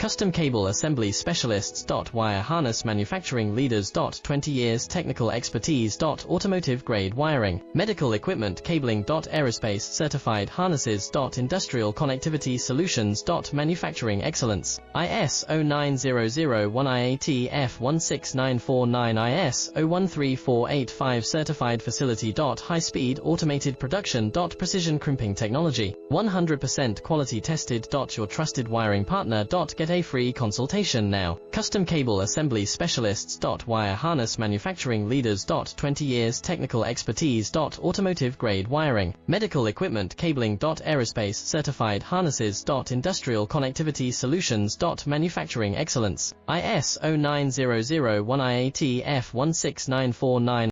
Custom Cable Assembly Specialists. Wire Harness Manufacturing Leaders. 20 years technical expertise. Automotive grade wiring, medical equipment cabling. Aerospace certified harnesses. Industrial connectivity solutions. Manufacturing excellence. ISO 9001 IATF 16949 ISO 13485 certified facility. High speed automated production. Precision crimping technology, 100% quality tested. Your trusted wiring partner. Get a free consultation now. Custom Cable Assembly Specialists. Wire Harness Manufacturing Leaders. 20 years technical expertise. Automotive grade wiring, medical equipment cabling. Aerospace certified harnesses. Industrial connectivity solutions. Manufacturing excellence. ISO 9001 IATF 16949